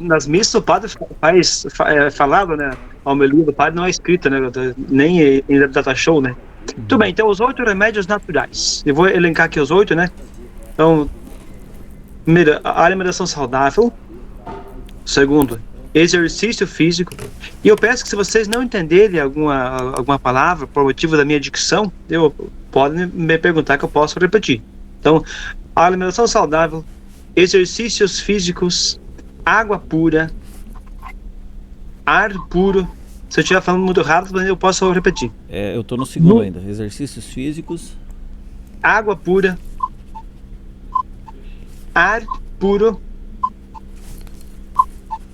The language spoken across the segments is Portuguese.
nas missas o padre falado, né? A homilia do padre não é escrita, né? Nem em data show, né? Tudo bem, então os 8 remédios naturais. Eu vou elencar aqui os 8, né? Então, primeiro, a alimentação saudável. Segundo, exercício físico. E eu peço que se vocês não entenderem alguma palavra por motivo da minha dicção, podem me perguntar que eu posso repetir. Então, alimentação saudável, exercícios físicos, água pura, ar puro. Se eu estiver falando muito rápido, eu posso repetir. Eu estou no segundo ainda. Exercícios físicos, água pura, ar puro,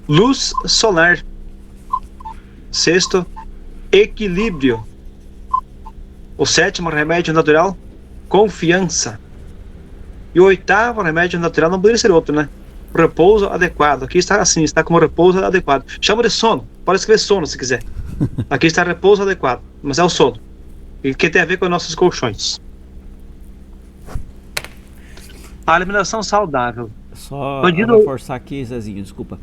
luz solar. Sexto, equilíbrio. O sétimo remédio natural, confiança. E o oitavo remédio natural não poderia ser outro, né? Repouso adequado. Aqui está assim, está como repouso adequado. Chama de sono. Pode escrever sono se quiser. Aqui está repouso adequado, mas é o sono. E que tem a ver com os nossos colchões. A alimentação saudável. Só reforçar aqui, Zezinho, desculpa.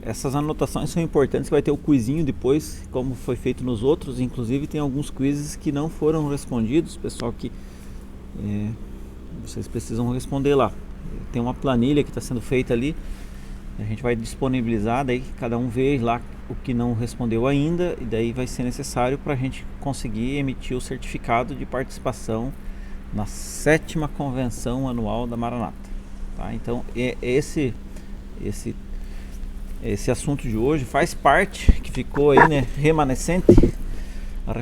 Essas anotações são importantes, vai ter o quizinho depois, como foi feito nos outros. Inclusive tem alguns quizzes que não foram respondidos, pessoal, que vocês precisam responder lá. Tem uma planilha que está sendo feita ali, a gente vai disponibilizar, daí cada um vê lá o que não respondeu ainda, e daí vai ser necessário para a gente conseguir emitir o certificado de participação na 7ª Convenção Anual da Maranata, tá? Então esse assunto de hoje faz parte, que ficou aí, né, remanescente, a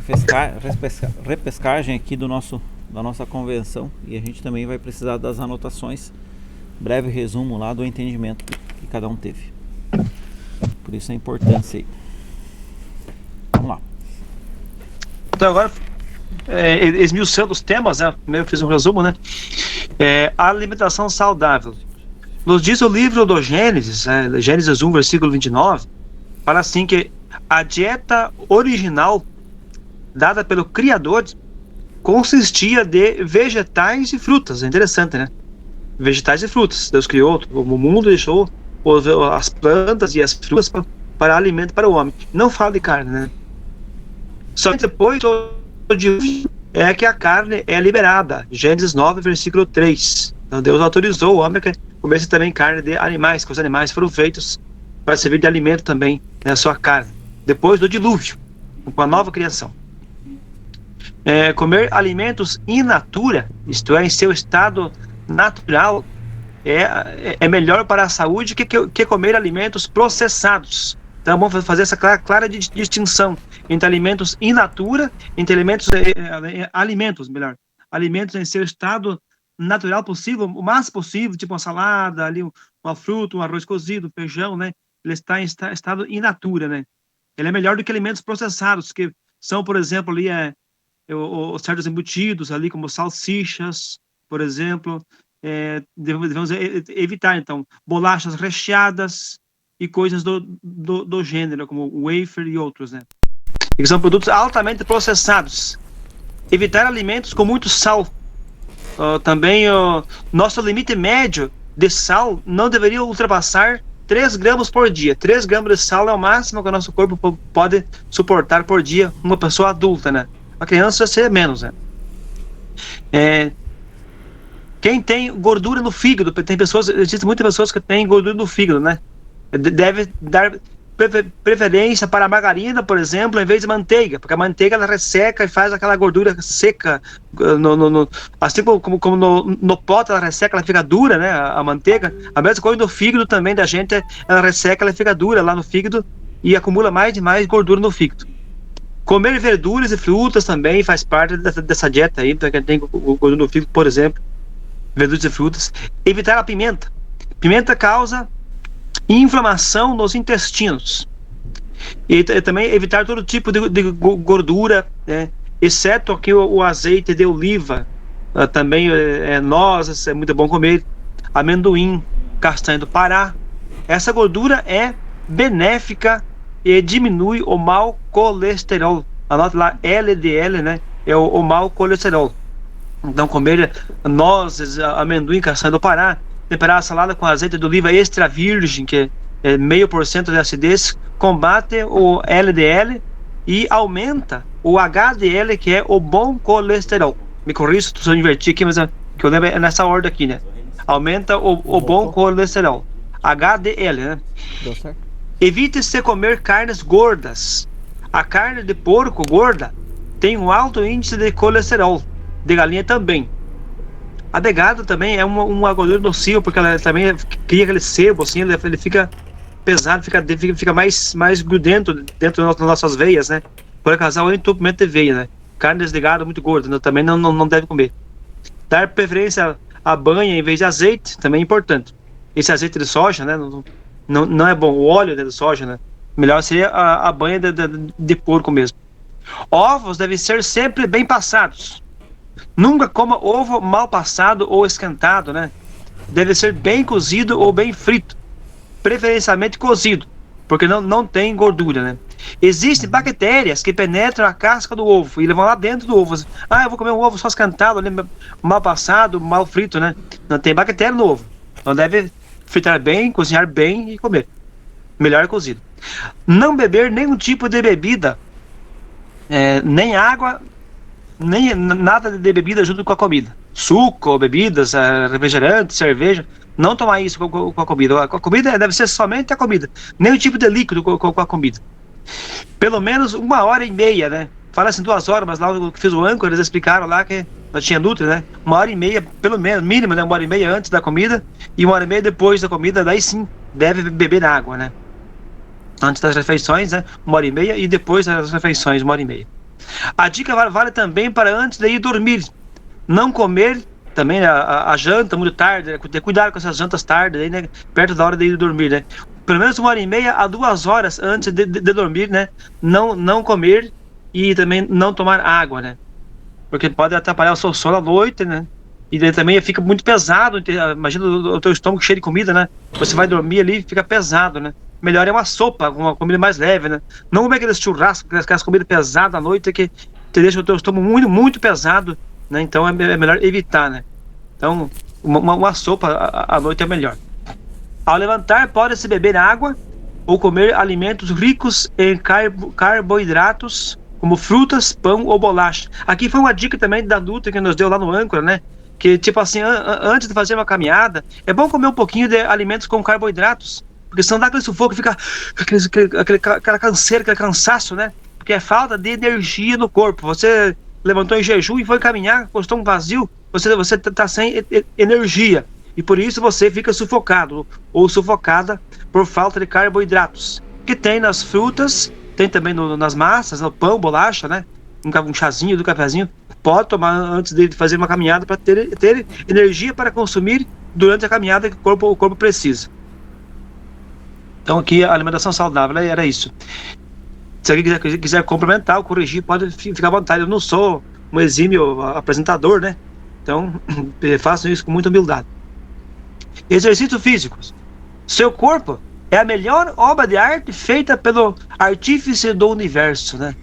repescagem aqui da nossa convenção, e a gente também vai precisar das anotações, breve resumo lá do entendimento que cada um teve. Por isso a importância aí. Vamos lá. Então agora, esmiuçando os temas, né? Primeiro eu fiz um resumo, né? A alimentação saudável. Nos diz o livro do Gênesis, Gênesis 1, versículo 29, fala assim que a dieta original dada pelo Criador consistia de vegetais e frutas. É interessante, né? Vegetais e frutas. Deus criou o mundo, deixou as plantas e as frutas para alimento para o homem. Não fala de carne, né? Só que depois é que a carne é liberada. Gênesis 9, versículo 3. Então Deus autorizou o homem que comesse também carne de animais, que os animais foram feitos para servir de alimento também, né, a sua carne. Depois do dilúvio, com a nova criação. Comer alimentos in natura, isto é, em seu estado natural, é melhor para a saúde que comer alimentos processados. Então vamos fazer essa clara distinção entre alimentos in natura, entre alimentos em seu estado natural possível, o mais possível, tipo uma salada, ali uma fruta, um arroz cozido, feijão, né? Ele está em estado in natura, né? Ele é melhor do que alimentos processados, que são, por exemplo, ali os certos embutidos ali, como salsichas, por exemplo. Devemos evitar, então, bolachas recheadas e coisas do gênero, como wafer e outros, né? Que são produtos altamente processados. Evitar alimentos com muito sal. Também nosso limite médio de sal não deveria ultrapassar 3 gramas por dia. 3 gramas de sal é o máximo que o nosso corpo pode suportar por dia, uma pessoa adulta, né? A criança seria menos, né? Quem tem gordura no fígado, existem muitas pessoas que têm gordura no fígado, né? Deve dar preferência para a margarina, por exemplo, em vez de manteiga, porque a manteiga ela resseca e faz aquela gordura seca, assim como no pote ela resseca, ela fica dura, né? A manteiga, a mesma coisa no fígado também da gente, ela resseca, ela fica dura lá no fígado e acumula mais e mais gordura no fígado. Comer verduras e frutas também faz parte dessa dieta aí, para quem tem gordura no fígado, por exemplo. Verduras e frutas. Evitar a pimenta. Pimenta causa inflamação nos intestinos. E também evitar todo tipo de gordura, né? Exceto aqui o azeite de oliva. Também nozes, é muito bom comer. Amendoim, castanha do Pará. Essa gordura é benéfica e diminui o mau colesterol. Anote lá, LDL, né? É o mau colesterol. Então comer nozes, amendoim, castanha do Pará, temperar a salada com azeite de oliva extra virgem, que meio por cento de acidez, combate o LDL e aumenta o HDL, que é o bom colesterol. Me corrija se eu inverti aqui, mas que eu lembro é nessa ordem aqui, né? Aumenta o bom colesterol. HDL, né? Deu certo? Evite-se comer carnes gordas. A carne de porco gorda tem um alto índice de colesterol. De galinha também. A de gado também é uma gordura nociva, porque ela também cria aquele sebo, assim, ele fica pesado, fica mais grudento dentro das nossas veias, né? Pode causar o entupimento de veia, né? Carnes de gado muito gordas, né? Também não deve comer. Dar preferência à banha em vez de azeite, também é importante. Esse azeite de soja, né? Não é bom. O óleo de soja, né? Melhor seria a banha de porco mesmo. Ovos devem ser sempre bem passados. Nunca coma ovo mal passado ou esquentado, né? Deve ser bem cozido ou bem frito. Preferencialmente cozido, porque não tem gordura, né? Existem bactérias que penetram a casca do ovo e vão lá dentro do ovo. Eu vou comer um ovo só esquentado, mal passado, mal frito, né? Não tem bactéria no ovo. Então deve fritar bem, cozinhar bem e comer. Melhor cozido. Não beber nenhum tipo de bebida, nem água, nem nada de bebida junto com a comida. Suco, bebidas, refrigerante, cerveja. Não tomar isso com a comida. A comida deve ser somente a comida. Nenhum tipo de líquido com a comida. Pelo menos 1h30, né? Fala assim 2 horas, mas lá eu fiz o âncora, eles explicaram lá que não tinha Nutri, né? 1h30, pelo menos, mínimo, né? 1h30 antes da comida e 1h30 depois da comida, daí sim, deve beber água, né? Antes das refeições, né? 1h30 e depois das refeições, 1h30. A dica vale também para antes de ir dormir. Não comer também a janta muito tarde, né? Ter cuidado com essas jantas tarde, aí, né? Perto da hora de ir dormir, né? Pelo menos 1h30 a 2 horas antes de dormir, né? Não comer e também não tomar água, né? Porque pode atrapalhar o seu sono à noite, né? E daí também fica muito pesado. Imagina o teu estômago cheio de comida, né? Você vai dormir ali, fica pesado, né? Melhor é uma sopa, uma comida mais leve, né? Não comer aqueles churrascos, aquelas comidas pesadas à noite que te deixa o teu estômago muito, muito pesado, né? Então é melhor evitar, né? Então, uma sopa à noite é melhor. Ao levantar, pode-se beber água ou comer alimentos ricos em carboidratos, como frutas, pão ou bolacha. Aqui foi uma dica também da Nutri que nos deu lá no âncora, né? Que tipo assim, antes de fazer uma caminhada, é bom comer um pouquinho de alimentos com carboidratos, porque senão dá aquele sufoco, fica aquela canseira, aquele cansaço, né? Porque é falta de energia no corpo. Você levantou em jejum e foi caminhar com o estômago vazio, você tá sem energia. E por isso você fica sufocado ou sufocada por falta de carboidratos. Que tem nas frutas, tem também nas massas, no pão, bolacha, né? Um chazinho, do cafezinho. Pode tomar antes de fazer uma caminhada para ter energia para consumir durante a caminhada que o corpo precisa. Então aqui a alimentação saudável era isso. Se alguém quiser complementar ou corrigir, pode ficar à vontade. Eu não sou um exímio apresentador, né? Então faço isso com muita humildade. Exercícios físicos. Seu corpo é a melhor obra de arte feita pelo artífice do universo, né?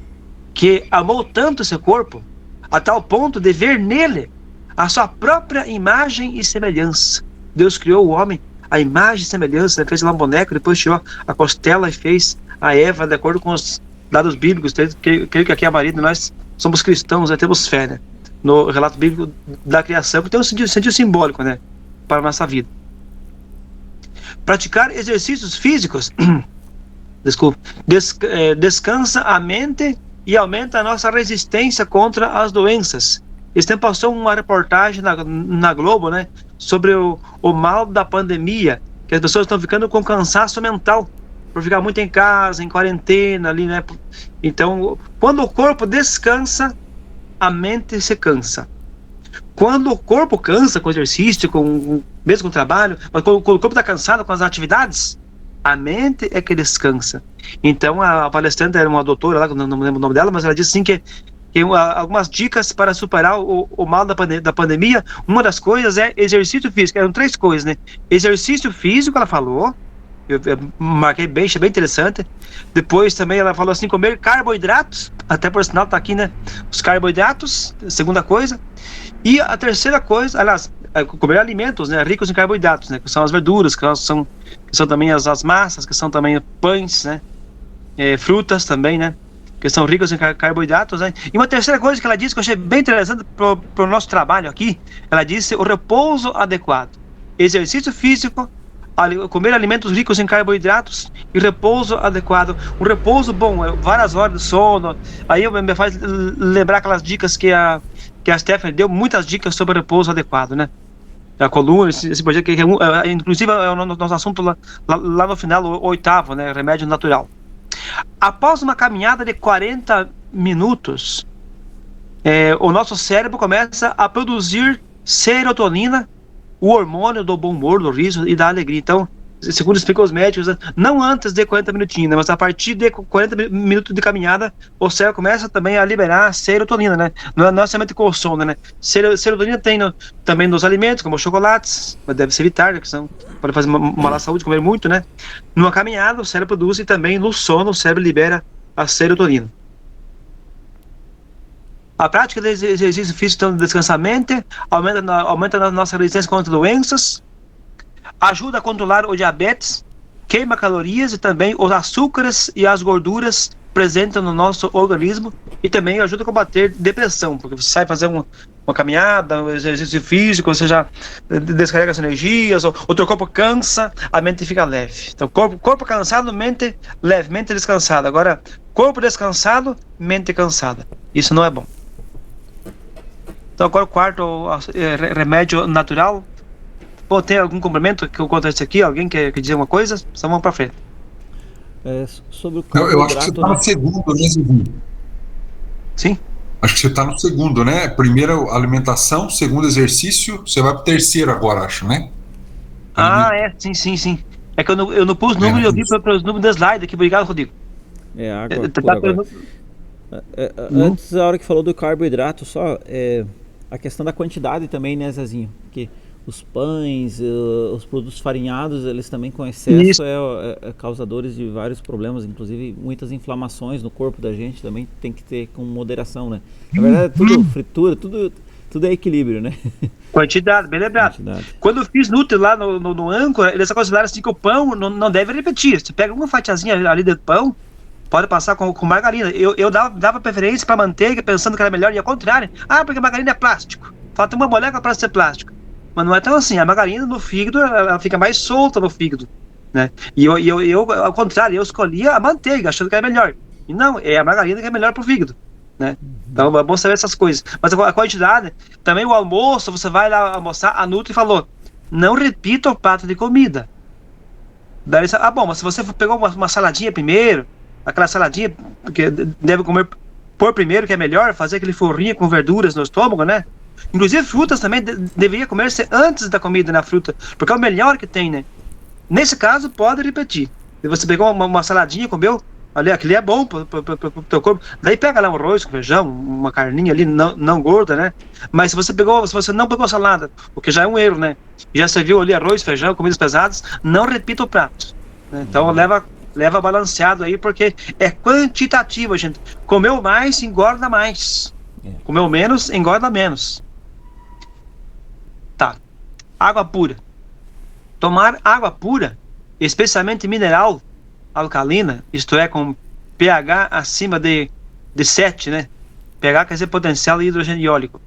Que amou tanto seu corpo a tal ponto de ver nele a sua própria imagem e semelhança. Deus criou o homem à imagem e semelhança, fez lá um boneco, depois tirou a costela e fez a Eva de acordo com os dados bíblicos. Creio que aqui a maioria de nós somos cristãos, né? Temos fé, né? No relato bíblico da criação, que tem um sentido simbólico, né? Para a nossa vida. Praticar exercícios físicos descansa a mente e aumenta a nossa resistência contra as doenças. Esse tempo passou uma reportagem na Globo, né, sobre o mal da pandemia, que as pessoas estão ficando com cansaço mental por ficar muito em casa, em quarentena ali, né? Então, quando o corpo descansa, a mente se cansa. Quando o corpo cansa com o exercício, mesmo com o trabalho, mas quando o corpo está cansado com as atividades, a mente é que descansa. Então a palestrante era uma doutora lá, não me lembro o nome dela, mas ela disse assim que algumas dicas para superar o mal da pandemia. Uma das coisas é exercício físico. Eram 3 coisas, né? Exercício físico, ela falou. Eu marquei bem, achei bem interessante. Depois também ela falou assim, comer carboidratos, até por sinal tá aqui, né? Os carboidratos, segunda coisa. E a terceira coisa, aliás, comer alimentos, né, ricos em carboidratos, né, que são as verduras, que são também as massas, que são também pães, né, frutas também, né, que são ricos em carboidratos, né. E uma terceira coisa que ela disse, que eu achei bem interessante para o nosso trabalho aqui, ela disse o repouso adequado, exercício físico, comer alimentos ricos em carboidratos e repouso adequado. Um repouso bom, várias horas de sono. Aí me faz lembrar aquelas dicas que a Stephanie deu, muitas dicas sobre repouso adequado, né? A coluna, esse projeto que inclusive é o nosso assunto lá no final, o 8º, né? Remédio natural. Após uma caminhada de 40 minutos, o nosso cérebro começa a produzir serotonina, o hormônio do bom humor, do riso e da alegria. Então, segundo explicam os médicos, não antes de 40 minutinhos, né, mas a partir de 40 minutos de caminhada, o cérebro começa também a liberar serotonina, né? Não é somente com o sono, né? Serotonina tem também nos alimentos, como chocolates, mas deve se evitar, né, que pode fazer mal à saúde, comer muito, né? Numa caminhada, o cérebro produz, e também no sono, o cérebro libera a serotonina. A prática de exercício físico, então, descansa a mente, aumenta a nossa resistência contra doenças, ajuda a controlar o diabetes, queima calorias e também os açúcares e as gorduras presentes no nosso organismo, e também ajuda a combater depressão, porque você sai fazer uma caminhada, um exercício físico, você já descarrega as energias, o teu corpo cansa, a mente fica leve. Então, corpo cansado, mente levemente descansada. Agora, corpo descansado, mente cansada. Isso não é bom. Então, agora o quarto remédio natural. Bom, tem algum complemento que eu conto isso aqui? Alguém quer dizer uma coisa? Então vamos para frente. Sobre o carboidrato, eu acho que você está no segundo, né, Zizinho? Sim. Acho que você está no segundo, né? Primeiro, alimentação. Segundo, exercício. Você vai para o terceiro agora, acho, né? Sim. É que eu não pus número e eu vi para os números da slide aqui. Obrigado, Rodrigo. Agora. Antes, a hora que falou do carboidrato, só a questão da quantidade também, né, Zezinho? Porque os pães, os produtos farinhados, eles também com excesso causadores de vários problemas, inclusive muitas inflamações no corpo da gente, também tem que ter com moderação, né? Na verdade, tudo fritura, tudo é equilíbrio, né? Quantidade, bem lembrado. Quando eu fiz Nutri lá no Âncora, eles consideraram assim que o pão não deve repetir. Você pega uma fatiazinha ali de pão, pode passar com margarina. Eu dava preferência para manteiga, pensando que era melhor, e ao contrário. Porque margarina é plástico. Falta uma molécula para ser plástico. Mas não é tão assim. A margarina no fígado, ela fica mais solta no fígado, né? E eu ao contrário, eu escolhia a manteiga, achando que era melhor. E não, é a margarina que é melhor para o fígado, né? Então é bom saber essas coisas. Mas a quantidade, também o almoço, você vai lá almoçar, a Nutri falou, não repita o prato de comida. Daí, mas se você pegou uma saladinha primeiro, aquela saladinha que deve comer por primeiro, que é melhor, fazer aquele forrinho com verduras no estômago, né? Inclusive frutas também deveria comer-se antes da comida na fruta, porque é o melhor que tem, né? Nesse caso, pode repetir. Se você pegou uma saladinha, comeu, ali, aquele é bom pro teu corpo. Daí pega lá um arroz com feijão, uma carninha ali, não gorda, né? Mas se você não pegou salada, o que já é um erro, né? Já serviu ali arroz, feijão, comidas pesadas, não repita o prato, né? Então leva balanceado aí, porque é quantitativo, gente. Comeu mais, engorda mais. Comeu menos, engorda menos. Tá. Água pura. Tomar água pura, especialmente mineral, alcalina, isto é, com pH acima de 7, né? pH quer dizer potencial hidrogênio iônico.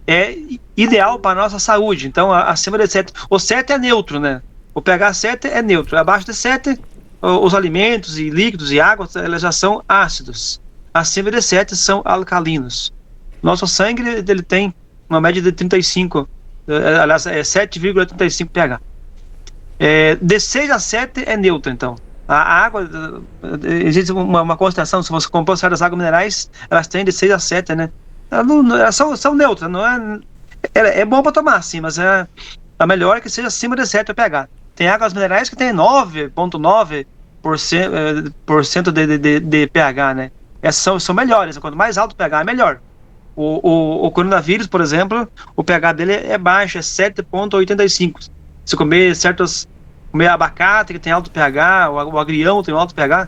É ideal para a nossa saúde. Então, acima de 7. O 7 é neutro, né? O pH 7 é neutro. Abaixo de 7, os alimentos e líquidos e água, eles já são ácidos. Acima de 7 são alcalinos. Nosso sangue, ele tem uma média de 35, aliás, 7,35 pH. De 6 a 7 é neutro, então. A água, existe uma concentração, se você comprar certas águas minerais, elas têm de 6 a 7, né? Elas são neutras, não é? É bom para tomar, sim, mas a melhor é que seja acima de 7 pH. Tem águas minerais que tem 9,9% de pH, né? Essas são melhores, quanto mais alto o pH, é melhor. O coronavírus, por exemplo, o pH dele é baixo, é 7,85. Se comer abacate, que tem alto pH, o agrião tem alto pH,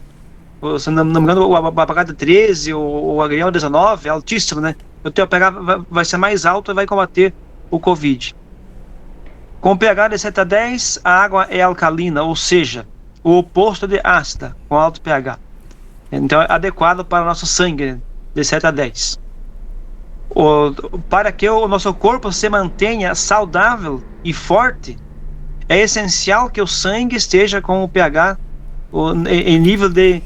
se não me engano, o abacate é 13, o agrião é 19, é altíssimo, né? O teu pH vai ser mais alto e vai combater o Covid. Com pH de 7 a 10, a água é alcalina, ou seja, o oposto de ácida, com alto pH. Então é adequado para o nosso sangue, de 7 a 10. Para que o nosso corpo se mantenha saudável e forte, é essencial que o sangue esteja com o pH em nível de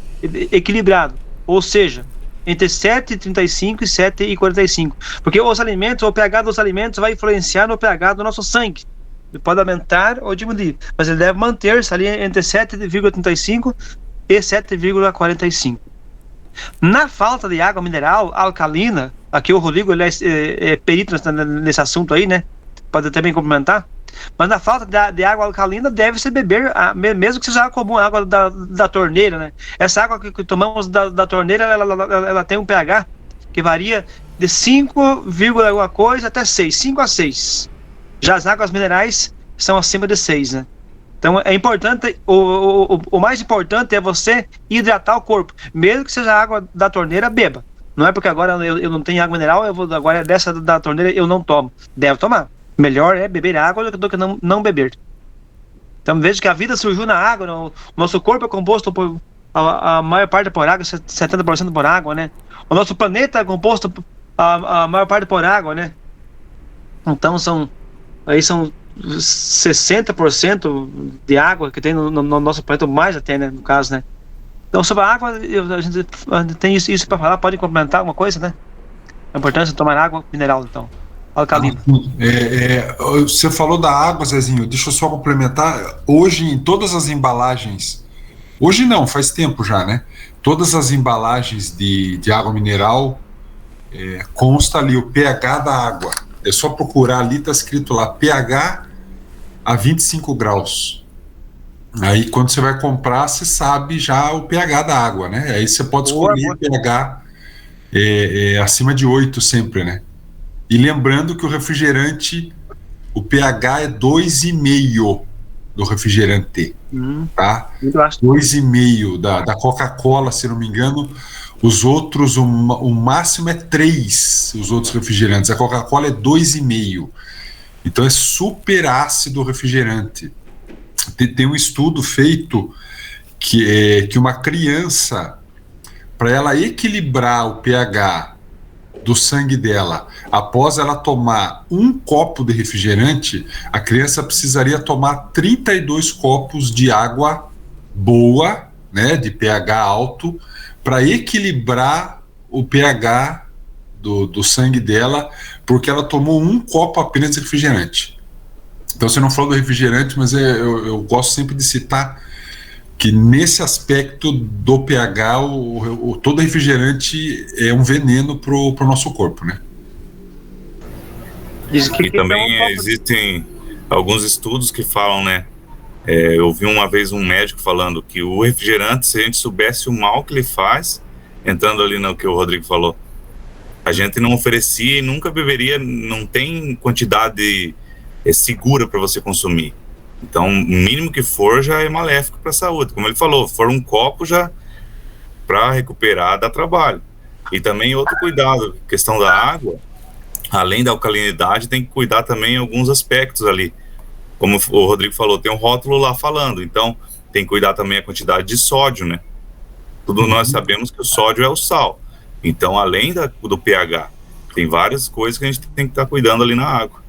equilibrado, ou seja, entre 7,35 e 7,45, porque os alimentos, o pH dos alimentos vai influenciar no pH do nosso sangue. Ele pode aumentar ou diminuir, mas ele deve manter-se ali entre 7,35 e 7,45. Na falta de água mineral alcalina, aqui o Rodrigo ele é perito nesse assunto aí, né? Pode também complementar. Mas na falta de água alcalina, deve-se beber, mesmo que seja água comum, água da torneira, né? Essa água que tomamos da torneira, ela tem um pH que varia de 5, alguma coisa até 6, 5 a 6. Já as águas minerais são acima de 6, né? Então é importante, o mais importante é você hidratar o corpo. Mesmo que seja água da torneira, beba. Não é porque agora eu não tenho água mineral, agora dessa da torneira eu não tomo. Deve tomar. Melhor é beber água do que não beber. Então veja que a vida surgiu na água. O nosso corpo é composto por a maior parte por água, 70% por água, né? O nosso planeta é composto a maior parte por água, né? Então são 60% de água que tem no nosso planeta, mais até, né, no caso, né? Então, sobre a água, a gente tem isso para falar. Pode complementar alguma coisa, né? A importância de tomar água mineral, então, alcalina. Você falou da água, Zezinho, deixa eu só complementar. Hoje, em todas as embalagens, hoje não, faz tempo já, né? Todas as embalagens de água mineral, consta ali o pH da água. É só procurar ali, tá escrito lá, pH a 25 graus. Aí quando você vai comprar, você sabe já o pH da água, né? Aí você pode escolher pH acima de 8 sempre, né? E lembrando que o refrigerante, o pH é 2,5 do refrigerante, tá? 2,5 da Coca-Cola, se não me engano. Os outros, o máximo é 3, os outros refrigerantes. A Coca-Cola é 2,5. Então é super ácido o refrigerante. Tem um estudo feito que uma criança, para ela equilibrar o pH do sangue dela, após ela tomar um copo de refrigerante, a criança precisaria tomar 32 copos de água boa, né, de pH alto, para equilibrar o pH do sangue dela, porque ela tomou um copo apenas de refrigerante. Então você não falou do refrigerante, mas eu gosto sempre de citar que nesse aspecto do pH, todo refrigerante é um veneno pro nosso corpo, né? E também existem alguns estudos que falam, né? Eu vi uma vez um médico falando que o refrigerante, se a gente soubesse o mal que ele faz, entrando ali no que o Rodrigo falou, a gente não oferecia e nunca beberia, não tem quantidade segura para você consumir. Então, o mínimo que for já é maléfico para a saúde. Como ele falou, for um copo já para recuperar dá trabalho. E também outro cuidado, questão da água, além da alcalinidade, tem que cuidar também em alguns aspectos ali. Como o Rodrigo falou, tem um rótulo lá falando, então tem que cuidar também a quantidade de sódio, né? Tudo nós sabemos que o sódio é o sal. Então, além do pH, tem várias coisas que a gente tem que estar cuidando ali na água.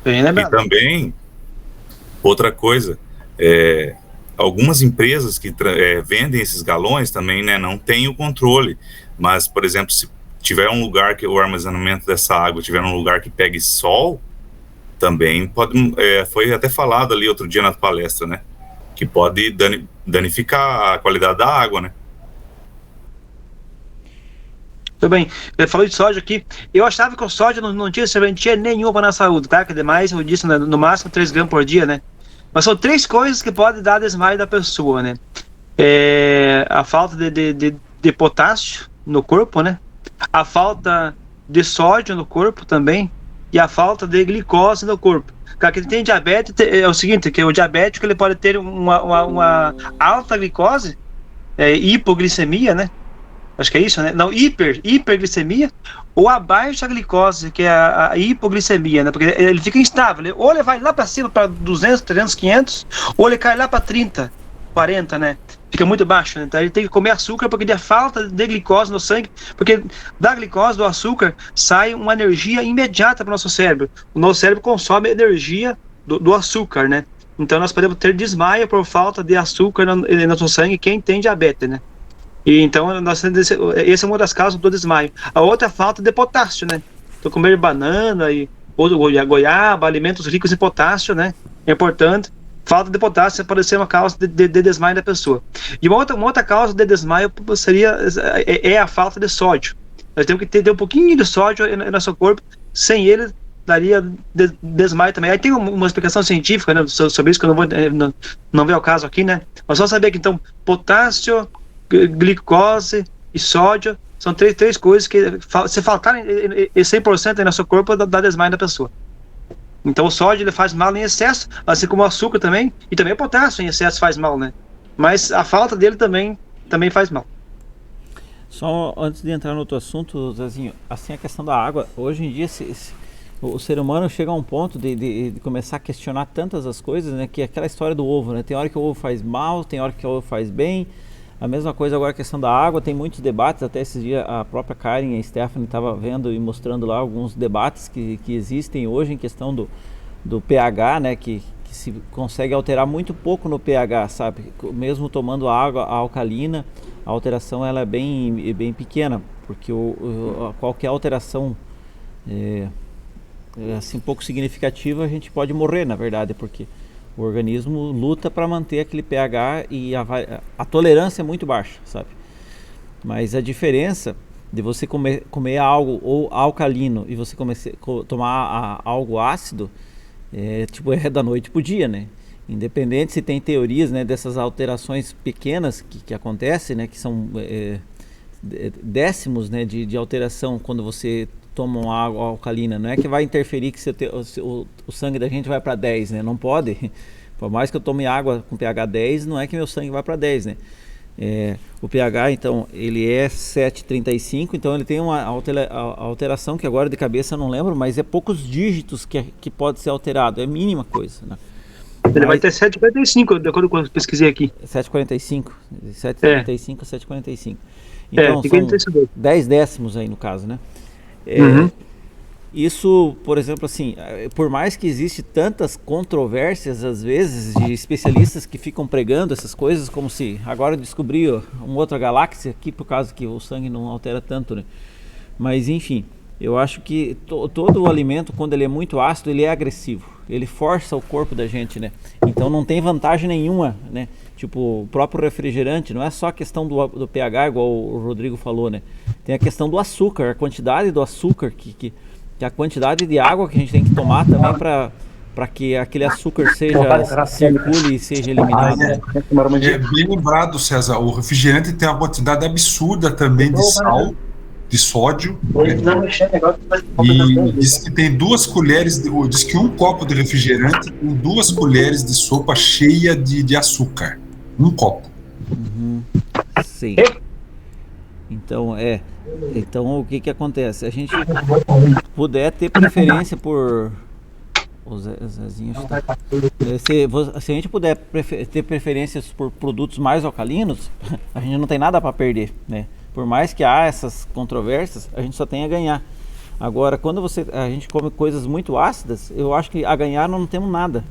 E também, outra coisa, algumas empresas que vendem esses galões também, né, não têm o controle. Mas, por exemplo, se tiver um lugar que o armazenamento dessa água tiver um lugar que pegue sol, também pode, foi até falado ali outro dia na palestra, né, que pode danificar a qualidade da água, né. Tudo bem, eu falei de sódio aqui. Eu achava que o sódio não tinha serventia nenhuma na saúde, tá? Que demais, eu disse, né, no máximo 3 gramas por dia, né? Mas são 3 coisas que podem dar desmaio da pessoa, né? A falta de potássio no corpo, né? A falta de sódio no corpo também. E a falta de glicose no corpo. Cara, quem tem diabetes é o seguinte, que o diabético ele pode ter uma alta glicose, hipoglicemia, né? Acho que é isso, né? Não, hiperglicemia, ou a baixa glicose, que é a hipoglicemia, né? Porque ele fica instável. Ou ele vai lá para cima, para 200, 300, 500, ou ele cai lá para 30, 40, né? Fica muito baixo, né? Então ele tem que comer açúcar porque tem falta de glicose no sangue, porque da glicose, do açúcar, sai uma energia imediata para o nosso cérebro. O nosso cérebro consome energia do açúcar, né? Então nós podemos ter desmaio por falta de açúcar no nosso sangue, quem tem diabetes, né? E então, essa é uma das causas do desmaio. A outra é a falta de potássio, né? Então, comer banana ou goiaba, alimentos ricos em potássio, né? É importante. Falta de potássio pode ser uma causa de desmaio da pessoa. E uma outra causa de desmaio seria a falta de sódio. Nós temos que ter um pouquinho de sódio no nosso corpo, sem ele daria desmaio também. Aí tem uma explicação científica, né, sobre isso, que eu não vem ao caso aqui, né? Mas só saber que, então, potássio, glicose e sódio são três coisas que, se faltarem 100% no nosso corpo, dá desmaio da pessoa. Então o sódio ele faz mal em excesso, assim como o açúcar também, e também o potássio em excesso faz mal, né? Mas a falta dele também faz mal. Só antes de entrar no outro assunto, Zezinho, assim, a questão da água, hoje em dia o ser humano chega a um ponto de começar a questionar tantas as coisas, né? Que é aquela história do ovo, né? Tem hora que o ovo faz mal, tem hora que o ovo faz bem. A mesma coisa agora a questão da água, tem muitos debates, até esses dias a própria Karen e a Stephanie estavam vendo e mostrando lá alguns debates que existem hoje em questão do pH, né, que se consegue alterar muito pouco no pH, sabe, mesmo tomando água alcalina, a alteração ela é bem pequena, porque qualquer alteração assim, pouco significativa a gente pode morrer, na verdade, porque o organismo luta para manter aquele pH e a tolerância é muito baixa, sabe? Mas a diferença de você comer algo ou alcalino e você tomar algo ácido é da noite pro dia, né? Independente se tem teorias, né, dessas alterações pequenas que acontecem, né, que são décimos, né, de alteração quando você toma uma água alcalina, não é que vai interferir que o sangue da gente vai para 10, né? Não pode. Por mais que eu tome água com pH 10, não é que meu sangue vai para 10, né? O pH, então, ele é 7,35, então ele tem uma alteração que agora de cabeça eu não lembro, mas é poucos dígitos que pode ser alterado, é mínima coisa, né? Ele vai ter 7,45, de acordo com o que eu pesquisei aqui. 7,45, 7,35 a 7,45. Então, são 10 décimos aí no caso, né? Isso, por exemplo, assim, por mais que existe tantas controvérsias às vezes de especialistas que ficam pregando essas coisas como se agora descobriu uma outra galáxia aqui por causa que o sangue não altera tanto, né? Mas enfim, eu acho que todo o alimento, quando ele é muito ácido, ele é agressivo, ele força o corpo da gente, né? Então não tem vantagem nenhuma, né? Tipo, o próprio refrigerante, não é só a questão do pH, igual o Rodrigo falou, né? Tem a questão do açúcar, a quantidade do açúcar, que a quantidade de água que a gente tem que tomar também para que aquele açúcar circule e seja eliminado. Né? Bem lembrado, César, o refrigerante tem uma quantidade absurda também de sal, de sódio, né? E diz que tem 2 colheres, diz que um copo de refrigerante tem 2 colheres de sopa cheia de açúcar. Um copo. Sim. Então, o que acontece? A gente puder ter preferência por... O Zezinho está... Se a gente puder ter preferências por produtos mais alcalinos, a gente não tem nada para perder, né? Por mais que há essas controvérsias, a gente só tem a ganhar. Agora, quando a gente come coisas muito ácidas, eu acho que a ganhar não temos nada.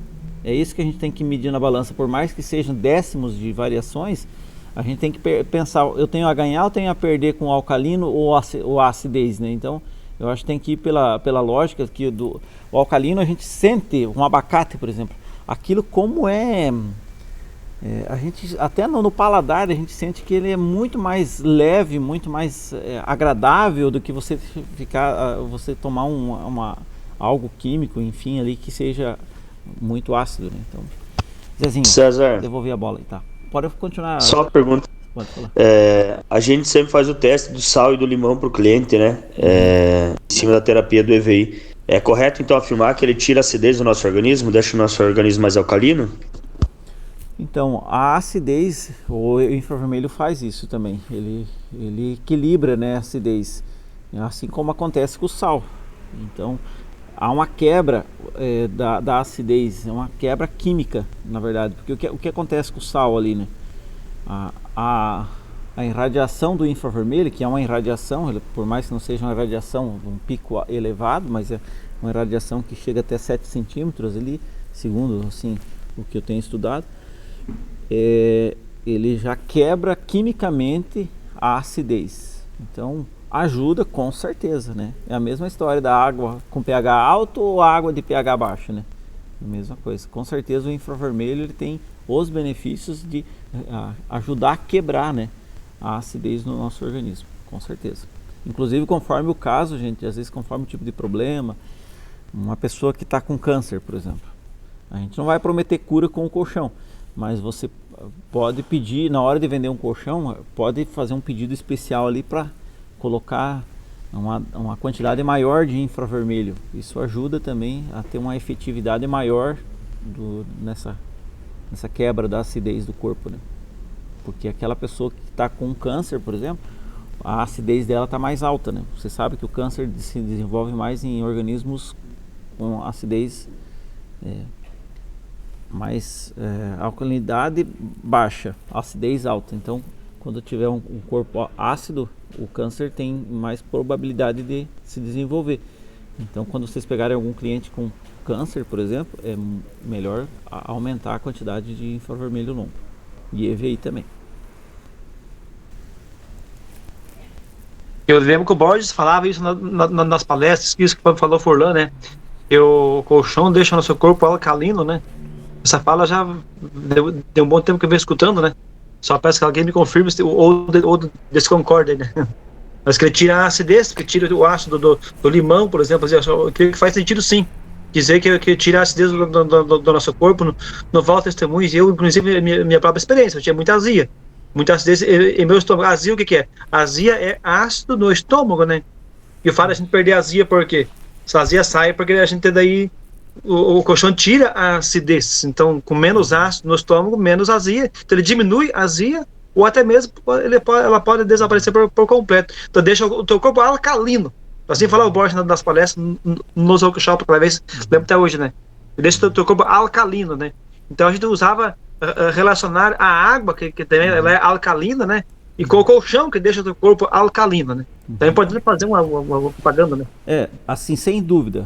É isso que a gente tem que medir na balança. Por mais que sejam décimos de variações, a gente tem que pensar, eu tenho a ganhar ou tenho a perder com o alcalino ou a acidez, né? Então, eu acho que tem que ir pela lógica que o alcalino a gente sente, um abacate, por exemplo, aquilo como a gente, até no paladar, a gente sente que ele é muito mais leve, muito mais agradável do que você você tomar algo químico, enfim, ali que seja muito ácido, né? Então, Zezinho, César, devolver a bola aí, tá? Pode continuar. Só uma pergunta. Pode falar. A gente sempre faz o teste do sal e do limão para o cliente, né? Em cima da terapia do EVI. É correto então afirmar que ele tira a acidez do nosso organismo, deixa o nosso organismo mais alcalino? Então, a acidez, o infravermelho faz isso também. Ele equilibra, né, a acidez, assim como acontece com o sal. Então, há uma quebra da acidez, é uma quebra química, na verdade. Porque o que acontece com o sal ali, né? A irradiação do infravermelho, que é uma irradiação, por mais que não seja uma irradiação de um pico elevado, mas é uma irradiação que chega até 7 centímetros ali, segundo assim, o que eu tenho estudado, ele já quebra quimicamente a acidez. Então ajuda com certeza, né? É a mesma história da água com pH alto ou água de pH baixo, né? A mesma coisa. Com certeza o infravermelho ele tem os benefícios de ajudar a quebrar, né, a acidez no nosso organismo, com certeza. Inclusive conforme o caso, gente, às vezes conforme o tipo de problema, uma pessoa que está com câncer, por exemplo, a gente não vai prometer cura com o colchão, mas você pode pedir, na hora de vender um colchão, pode fazer um pedido especial ali para colocar uma quantidade maior de infravermelho. Isso ajuda também a ter uma efetividade maior nessa quebra da acidez do corpo, né? Porque aquela pessoa que está com câncer, por exemplo, a acidez dela está mais alta, né? Você sabe que o câncer se desenvolve mais em organismos com acidez mais alcalinidade baixa, acidez alta. Então, quando tiver um corpo ácido, o câncer tem mais probabilidade de se desenvolver. Então, quando vocês pegarem algum cliente com câncer, por exemplo, é melhor aumentar a quantidade de infravermelho longo e EVI também. Eu lembro que o Borges falava isso nas palestras, isso que falou Forlan, né? Que o colchão deixa o nosso corpo alcalino, né? Essa fala já deu um bom tempo que eu venho escutando, né? Só peço que alguém me confirme ou desconcorde, né? Mas que ele tira a acidez, que tira o ácido do limão, por exemplo, eu creio que faz sentido sim. Dizer que tira a acidez do nosso corpo, no Val Testemunhos, eu, inclusive, minha própria experiência, eu tinha muita azia. Muita acidez em meu estômago. Azia, o que é? Azia é ácido no estômago, né? E o fato de a gente perder a azia, por quê? Se a azia sai, porque a gente daí, o colchão tira a acidez. Então, com menos ácido no estômago, menos azia. Então, ele diminui a azia, ou até mesmo ela pode desaparecer por completo. Então, deixa o teu corpo alcalino. Assim fala o Borges nas palestras, nos workshops, cada vez, lembro até hoje, né? Deixa o teu corpo alcalino, né? Então, a gente usava relacionar a água, que também ela é alcalina, né? E com o colchão, que deixa o teu corpo alcalino, né? Então é importante fazer uma propaganda, né? Assim, sem dúvida,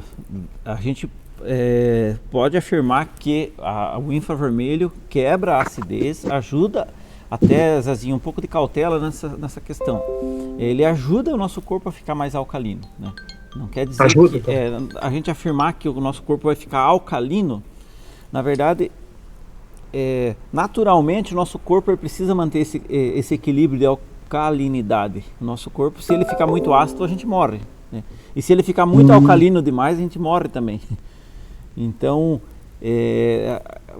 a gente pode afirmar que o infravermelho quebra a acidez, ajuda até, Zezinho, um pouco de cautela nessa questão. Ele ajuda o nosso corpo a ficar mais alcalino, né? Não quer dizer que a gente afirmar que o nosso corpo vai ficar alcalino, na verdade, naturalmente o nosso corpo precisa manter esse equilíbrio de alcalinidade. O nosso corpo, se ele ficar muito ácido, a gente morre, né? E se ele ficar muito alcalino demais, a gente morre também. Então,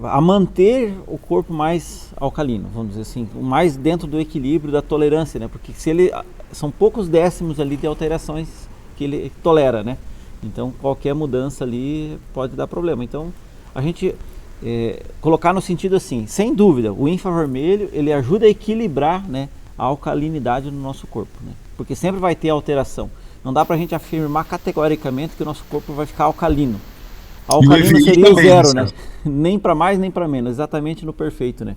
a manter o corpo mais alcalino, vamos dizer assim, mais dentro do equilíbrio da tolerância, né? Porque são poucos décimos ali de alterações que ele tolera, né? Então, qualquer mudança ali pode dar problema. Então, a gente colocar no sentido assim, sem dúvida, o infravermelho ele ajuda a equilibrar, né, a alcalinidade no nosso corpo, né? Porque sempre vai ter alteração. Não dá pra gente afirmar categoricamente que o nosso corpo vai ficar alcalino. Alcalino seria o zero, né? Nem para mais nem para menos, exatamente no perfeito, né?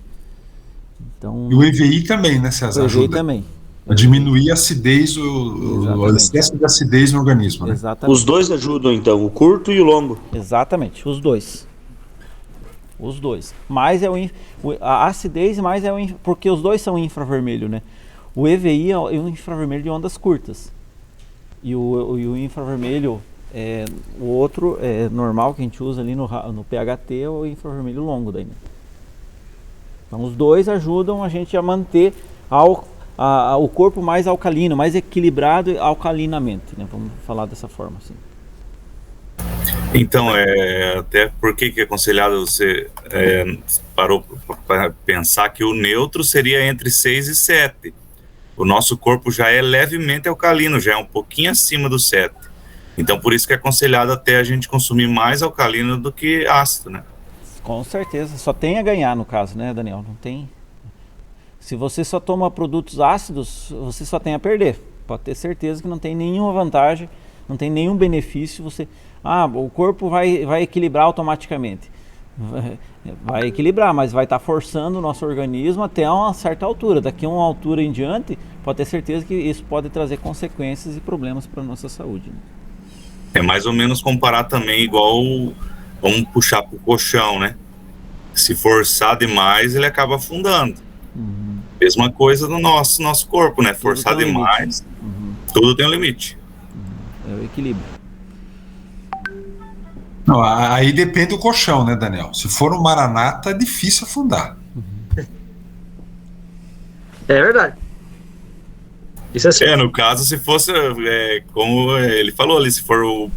Então, e o EVI também, né, César? O EVI também. A diminuir a acidez, o excesso de acidez no organismo, né? Exatamente. Os dois ajudam, então, o curto e o longo. Exatamente, os dois. Os dois. Mais a acidez, mais porque os dois são infravermelho, né? O EVI é um infravermelho de ondas curtas. E o infravermelho, o outro normal que a gente usa ali no PHT é o infravermelho longo daí, né? Então os dois ajudam a gente a manter o corpo mais alcalino, mais equilibrado alcalinamente, né? Vamos falar dessa forma assim. Então, até por que é aconselhado você parou para pensar que o neutro seria entre 6 e 7. O nosso corpo já é levemente alcalino, já é um pouquinho acima do 7. Então, por isso que é aconselhado até a gente consumir mais alcalino do que ácido, né? Com certeza, só tem a ganhar no caso, né, Daniel? Não tem. Se você só toma produtos ácidos, você só tem a perder. Pode ter certeza que não tem nenhuma vantagem, não tem nenhum benefício. O corpo vai equilibrar automaticamente. Vai equilibrar, mas vai estar forçando o nosso organismo até uma certa altura. Daqui a uma altura em diante, pode ter certeza que isso pode trazer consequências e problemas para a nossa saúde, né? É mais ou menos comparar também igual vamos puxar pro colchão, né? Se forçar demais, ele acaba afundando. Mesma coisa no nosso corpo, né? Forçar demais, tudo tem um limite. É o equilíbrio. Não, aí depende do colchão, né, Daniel? Se for um Maranata, é difícil afundar. É verdade. Isso é assim. No caso, se fosse, como ele falou ali, se for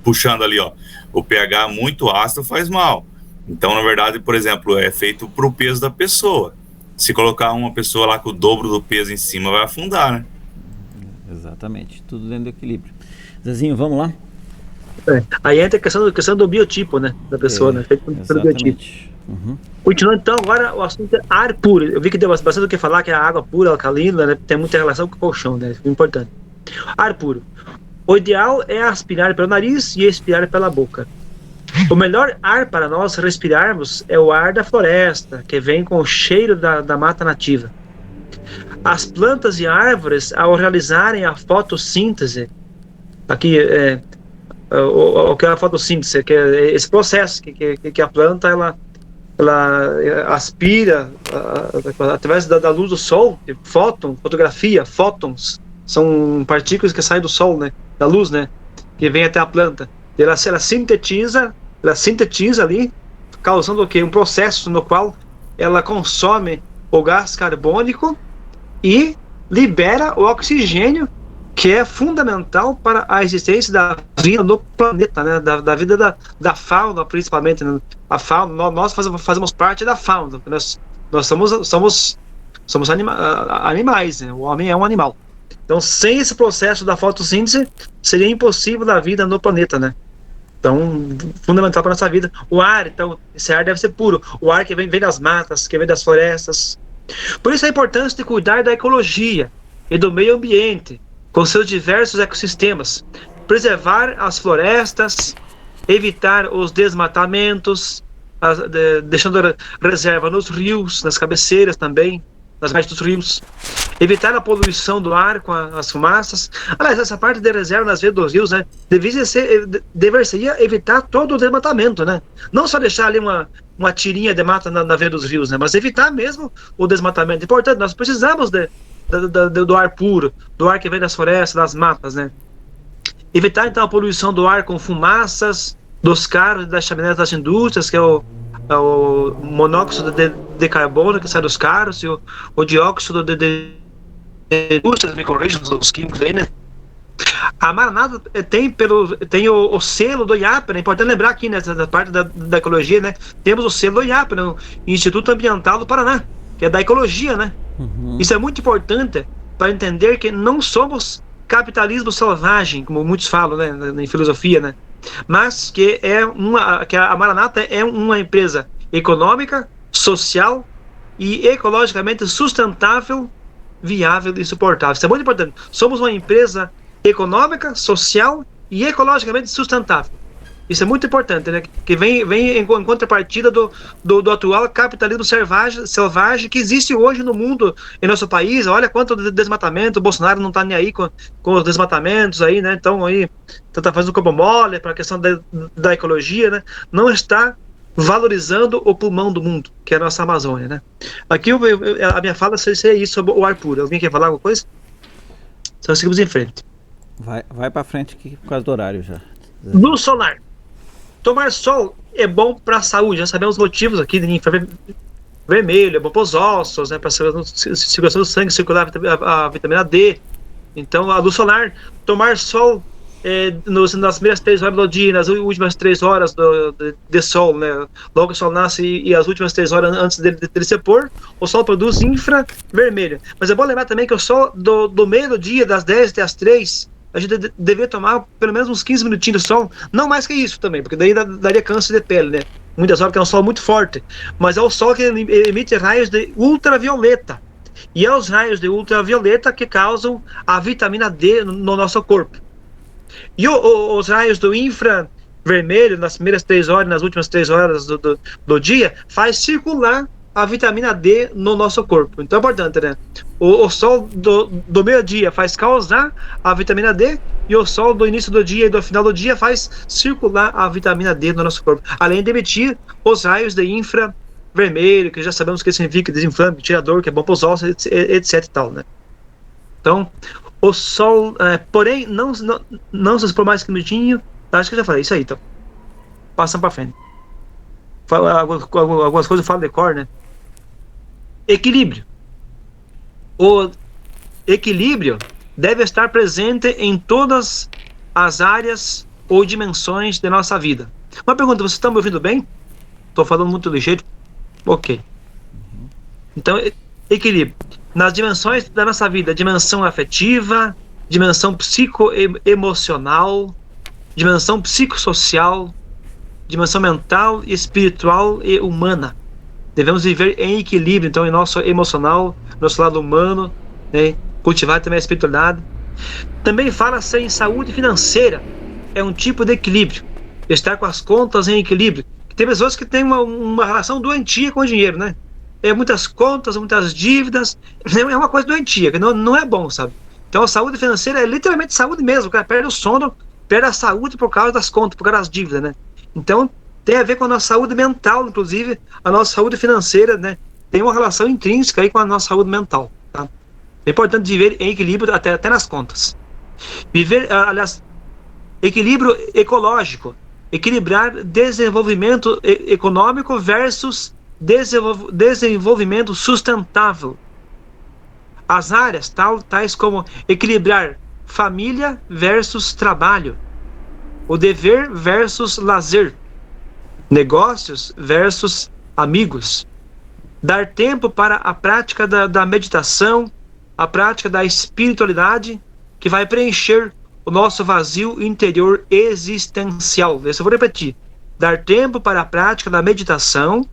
puxando ali, ó, o pH muito ácido faz mal. Então, na verdade, por exemplo, é feito pro peso da pessoa. Se colocar uma pessoa lá com o dobro do peso em cima, vai afundar, né? Exatamente, tudo dentro do equilíbrio. Zezinho, vamos lá? Aí entra a questão do biotipo, né, da pessoa, né, feito pelo biotipo. Continuando então, agora o assunto é ar puro. Eu vi que deu bastante o que falar, que a água pura, alcalina, né, tem muita relação com o colchão, né, é importante. Ar puro. O ideal é aspirar pelo nariz e expirar pela boca. O melhor ar para nós respirarmos é o ar da floresta, que vem com o cheiro da mata nativa. As plantas e árvores, ao realizarem a fotossíntese, aqui o que é a fotossíntese, que é esse processo que a planta ela aspira através da luz do sol, fotografia, fótons, são partículas que saem do sol, né, da luz, né, que vem até a planta. Ela sintetiza ali, causando o quê? Um processo no qual ela consome o gás carbônico e libera o oxigênio, que é fundamental para a existência da vida no planeta, né? Da vida da fauna, principalmente, né? A fauna, nós fazemos parte da fauna, nós somos animais, né? O homem é um animal. Então, sem esse processo da fotossíntese, seria impossível a vida no planeta, né? Então, fundamental para a nossa vida. O ar, então, esse ar deve ser puro. O ar que vem das matas, que vem das florestas. Por isso a importância de cuidar da ecologia e do meio ambiente, com seus diversos ecossistemas. Preservar as florestas, evitar os desmatamentos, deixando reserva nos rios, nas cabeceiras também, nas margens dos rios. Evitar a poluição do ar com as fumaças. Aliás, essa parte de reserva nas veias dos rios, né, deveria evitar todo o desmatamento, né? Não só deixar ali uma tirinha de mata na veia dos rios, né, mas evitar mesmo o desmatamento. Importante, nós precisamos do ar puro, do ar que vem das florestas, das matas, né? Evitar então a poluição do ar com fumaças dos carros e das chaminés das indústrias, que é o monóxido de carbono que sai dos carros, e o dióxido de indústrias, me corrijam os químicos aí, né? A Maranata tem o selo do IAPA, né? É importante lembrar aqui nessa parte da ecologia, né? Temos o selo do IAPA, né? O Instituto Ambiental do Paraná, que é da ecologia, né? Isso é muito importante para entender que não somos capitalismo selvagem, como muitos falam, né, em filosofia, né? Mas que a Maranata é uma empresa econômica, social e ecologicamente sustentável, viável e suportável. Isso é muito importante. Somos uma empresa econômica, social e ecologicamente sustentável. Isso é muito importante, né? Que vem em contrapartida do atual capitalismo selvagem que existe hoje no mundo, em nosso país. Olha quanto desmatamento, o Bolsonaro não está nem aí com os desmatamentos aí, né? Então aí tá fazendo corpo mole para a questão da ecologia, né? Não está valorizando o pulmão do mundo, que é a nossa Amazônia, né? Aqui a minha fala seria isso sobre o ar puro. Alguém quer falar alguma coisa? Então seguimos em frente. Vai para frente aqui por causa do horário já. Luz solar. Tomar sol é bom para a saúde, já sabemos os motivos aqui de vermelho, é bom para os ossos, né, para a circulação do sangue, circular a vitamina D. Então, a luz solar, tomar sol nas primeiras 3 horas do dia, nas últimas 3 horas de sol, né, logo que o sol nasce e as últimas 3 horas antes dele se pôr, o sol produz infravermelho. Mas é bom lembrar também que o sol do meio do dia, das 10 até as 3, a gente deveria tomar pelo menos uns 15 minutinhos de sol, não mais que isso também, porque daí daria câncer de pele, né? muitas horas, porque é um sol muito forte, mas é o sol que emite raios de ultravioleta. E é os raios de ultravioleta que causam a vitamina D no nosso corpo. E os raios do infravermelho, nas primeiras 3 horas, nas últimas 3 horas do dia, faz circular a vitamina D no nosso corpo. Então é importante, né? O sol do meio-dia faz causar a vitamina D, e o sol do início do dia e do final do dia faz circular a vitamina D no nosso corpo. Além de emitir os raios de infravermelho, que já sabemos que significa desinflame, tira dor, que é bom para os ossos, etc e tal, né? Então, o sol, porém, não se expor mais que minutinho. Acho que eu já falei isso aí, então. Passando para frente. Algumas coisas eu falo de cor, né? Equilíbrio. O equilíbrio deve estar presente em todas as áreas ou dimensões da nossa vida. Uma pergunta, vocês estão me ouvindo bem? Estou falando muito ligeiro? Ok. Então, equilíbrio. Nas dimensões da nossa vida, dimensão afetiva, dimensão psicoemocional, dimensão psicossocial, dimensão mental, espiritual e humana. Devemos viver em equilíbrio, então, em nosso emocional, nosso lado humano, né? Cultivar também a espiritualidade. Também fala-se em saúde financeira. É um tipo de equilíbrio. Estar com as contas em equilíbrio. Tem pessoas que têm uma relação doentia com o dinheiro, né? Muitas contas, muitas dívidas. É uma coisa doentia, que não é bom, sabe? Então a saúde financeira é literalmente saúde mesmo. O cara perde o sono, perde a saúde por causa das contas, por causa das dívidas, né? Então tem a ver com a nossa saúde mental, inclusive a nossa saúde financeira, né? Tem uma relação intrínseca aí com a nossa saúde mental, tá? É importante viver em equilíbrio até nas contas. Viver, aliás, equilíbrio ecológico. Equilibrar desenvolvimento econômico versus desenvolvimento sustentável. As áreas tais como equilibrar família versus trabalho, o dever versus lazer, negócios versus amigos, dar tempo para a prática da meditação, a prática da espiritualidade, que vai preencher o nosso vazio interior existencial. Isso eu vou repetir. Dar tempo para a prática da meditação,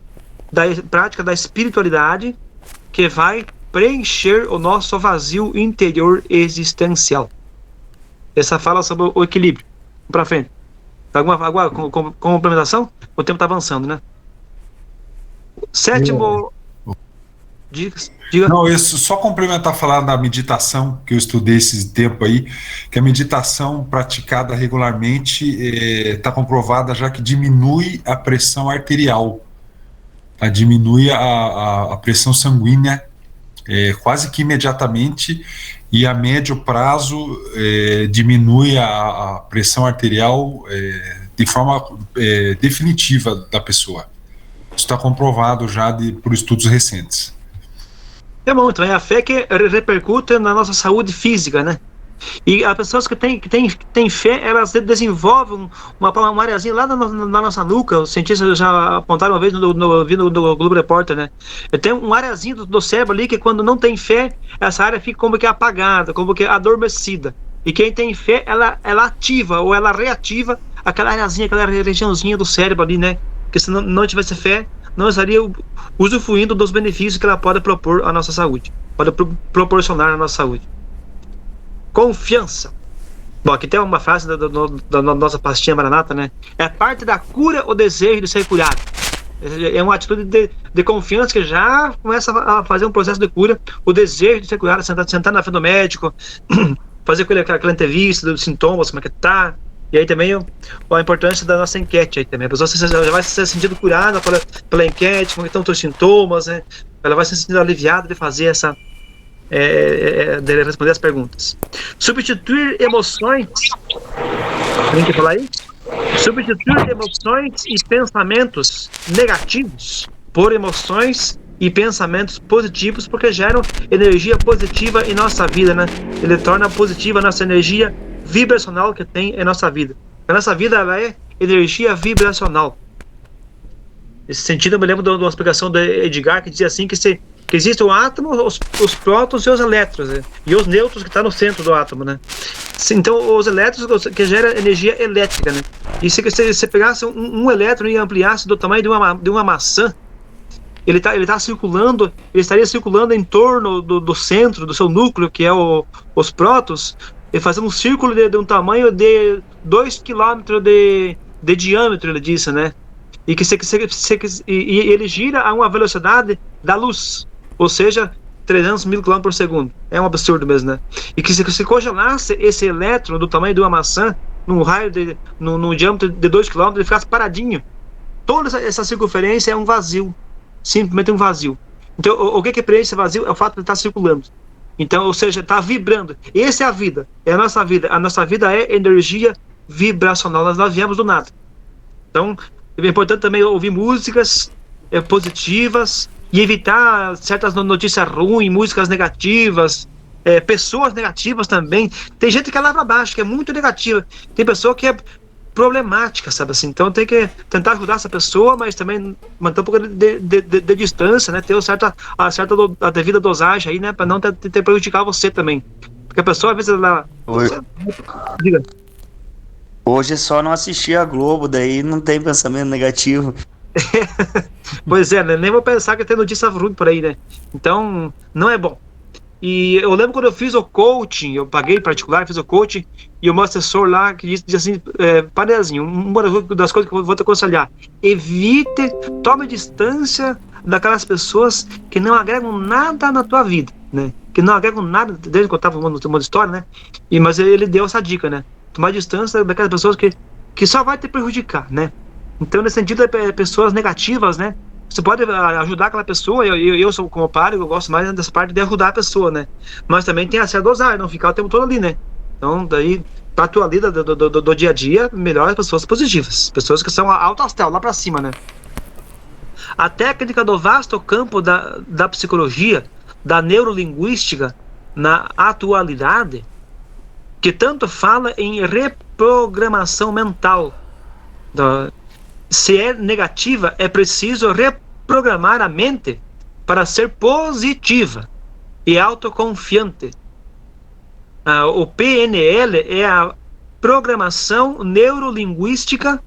da prática da espiritualidade, que vai preencher o nosso vazio interior existencial. Essa fala sobre o equilíbrio. Vamos para frente. Alguma complementação? O tempo está avançando, né? Sétimo... Diga. Não, isso, só complementar, falar da meditação, que eu estudei esse tempo aí, que a meditação praticada regularmente está comprovada já que diminui a pressão arterial, diminui a pressão sanguínea quase que imediatamente, e a médio prazo diminui a pressão arterial de forma definitiva da pessoa. Isso está comprovado já por estudos recentes. É bom, então é a fé que repercute na nossa saúde física, né? E as pessoas que têm fé, elas desenvolvem uma areazinha lá na nossa nuca. Os cientistas já apontaram uma vez no Globo Repórter, né? Tem um areazinho do cérebro ali que, quando não tem fé, essa área fica como que apagada, como que adormecida. E quem tem fé, ela ativa ou ela reativa aquela areazinha, aquela regiãozinha do cérebro ali, né? Porque se não tivesse fé, não estaria usufruindo dos benefícios que ela pode propor à nossa saúde, pode proporcionar à nossa saúde. Confiança. Bom, aqui tem uma frase da nossa pastinha Maranata, né? É parte da cura o desejo de ser curado. É uma atitude de confiança que já começa a fazer um processo de cura, o desejo de ser curado, sentar na frente do médico, fazer aquela entrevista dos sintomas, como é que tá. E aí também a importância da nossa enquete aí também. A pessoa já vai se sentindo curada pela enquete, como estão os sintomas, né? Ela vai se sentindo aliviada de fazer de responder as perguntas. Substituir emoções. Tem que falar aí? Substituir emoções e pensamentos negativos por emoções e pensamentos positivos, porque geram energia positiva em nossa vida, né? Ele torna positiva a nossa energia vibracional que tem em nossa vida. A nossa vida, ela é energia vibracional. Nesse sentido, eu me lembro de uma explicação do Edgar, que dizia assim, que se Que existe o átomo, os prótons e os elétrons, né? E os nêutrons que estão no centro do átomo, né? Então, os elétrons que geram energia elétrica, né? E se você pegasse um elétron e ampliasse do tamanho de uma maçã, ele estaria circulando em torno do centro, do seu núcleo, que é os prótons, e fazendo um círculo de um tamanho de 2 km de diâmetro, ele disse, né? E e ele gira a uma velocidade da luz, ou seja, 300 mil km por segundo. É um absurdo mesmo, né? E que se congelasse esse elétron do tamanho de uma maçã, num raio no diâmetro de 2 km, ele ficasse paradinho. Toda essa circunferência é um vazio. Simplesmente um vazio. Então, o que preenche esse vazio é o fato de estar circulando. Então, ou seja, está vibrando. Essa é a vida. É a nossa vida. A nossa vida é energia vibracional. Nós viemos do nada. Então, é importante também ouvir músicas positivas e evitar certas notícias ruins, músicas negativas, pessoas negativas também. Tem gente que é lá para baixo, que é muito negativa. Tem pessoa que é problemática, sabe assim? Então tem que tentar ajudar essa pessoa, mas também manter um pouco de distância, né? Ter a devida dosagem aí, né? Para não ter prejudicar você também. Porque a pessoa, às vezes, ela... Diga. Hoje é só não assistir a Globo, daí não tem pensamento negativo. Pois é, né? Nem vou pensar que tem notícia ruim por aí, né? Então, não é bom. E eu lembro quando eu fiz o coaching, eu paguei particular, fiz o coaching, e o meu assessor lá que disse assim, Panezinho, uma das coisas que eu vou te aconselhar: evite, tome distância daquelas pessoas que não agregam nada na tua vida, né? Que não agregam nada, desde que eu estava uma história, né? Mas ele deu essa dica, né? Tomar distância daquelas pessoas que só vai te prejudicar, né? Então, nesse sentido, pessoas negativas, né? Você pode ajudar aquela pessoa, eu sou como padre, eu gosto mais dessa parte de ajudar a pessoa, né? Mas também tem a certa dosagem, não ficar o tempo todo ali, né? Então, daí, pra tua vida do dia a dia, melhor as pessoas positivas. Pessoas que são alto astral, lá pra cima, né? A técnica do vasto campo da psicologia, da neurolinguística, na atualidade, que tanto fala em reprogramação mental. Se é negativa, é preciso reprogramar a mente para ser positiva e autoconfiante. O PNL é a programação neurolinguística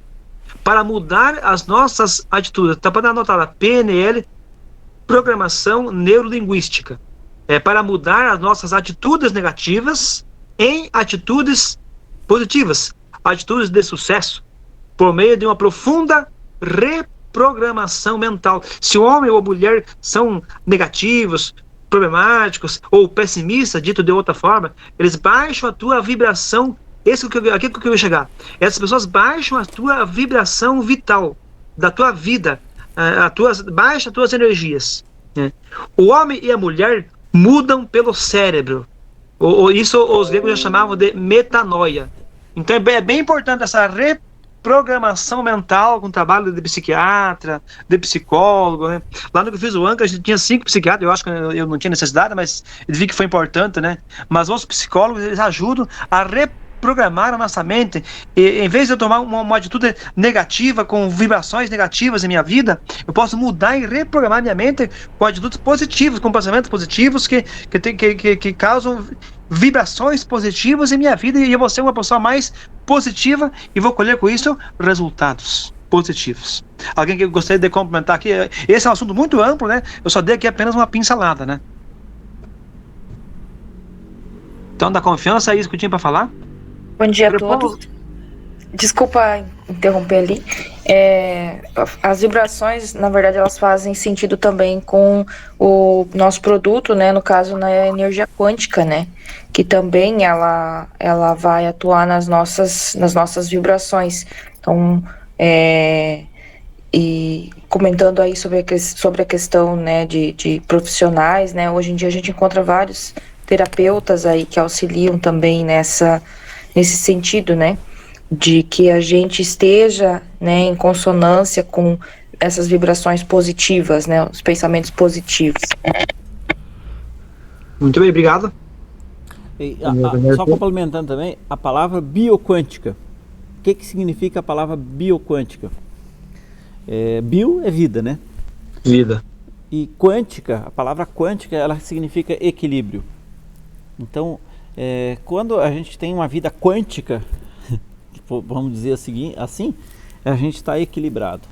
para mudar as nossas atitudes. Tá para anotar, a PNL, programação neurolinguística, é para mudar as nossas atitudes negativas em atitudes positivas, atitudes de sucesso, por meio de uma profunda reprogramação mental. Se o homem ou a mulher são negativos, problemáticos ou pessimistas, dito de outra forma, eles baixam a tua vibração. Aqui que eu ia chegar. Essas pessoas baixam a tua vibração vital da tua vida, baixa as tuas energias, né? O homem e a mulher mudam pelo cérebro. Isso os gregos já chamavam de metanoia. Então é bem importante essa reprogramação mental, com trabalho de psiquiatra, de psicólogo, né? Lá no que eu fiz o ANCA, a gente tinha 5 psiquiatras, eu acho que eu não tinha necessidade, mas eu vi que foi importante, né? Mas os psicólogos, eles ajudam a reprogramar a nossa mente, e em vez de eu tomar uma atitude negativa, com vibrações negativas em minha vida, eu posso mudar e reprogramar minha mente com atitudes positivas, com pensamentos positivos que causam vibrações positivas em minha vida, e eu vou ser uma pessoa mais positiva e vou colher com isso resultados positivos. Alguém que gostaria de complementar aqui? Esse é um assunto muito amplo, né? Eu só dei aqui apenas uma pincelada, né? Então, da confiança, é isso que eu tinha para falar. Bom dia a todos. Desculpa interromper ali. As vibrações, na verdade, elas fazem sentido também com o nosso produto, né? No caso, na energia quântica, né? Que também ela vai atuar nas nossas vibrações. Então, e comentando aí sobre a questão, né, de profissionais, né? Hoje em dia a gente encontra vários terapeutas aí que auxiliam também nesse sentido, né? De que a gente esteja, né, em consonância com essas vibrações positivas, né, os pensamentos positivos. Muito bem, obrigado. Só complementando também, a palavra bioquântica. O que significa a palavra bioquântica? Bio é vida, né? Vida. E quântica, a palavra quântica, ela significa equilíbrio. Então, quando a gente tem uma vida quântica, vamos dizer assim, a gente está equilibrado.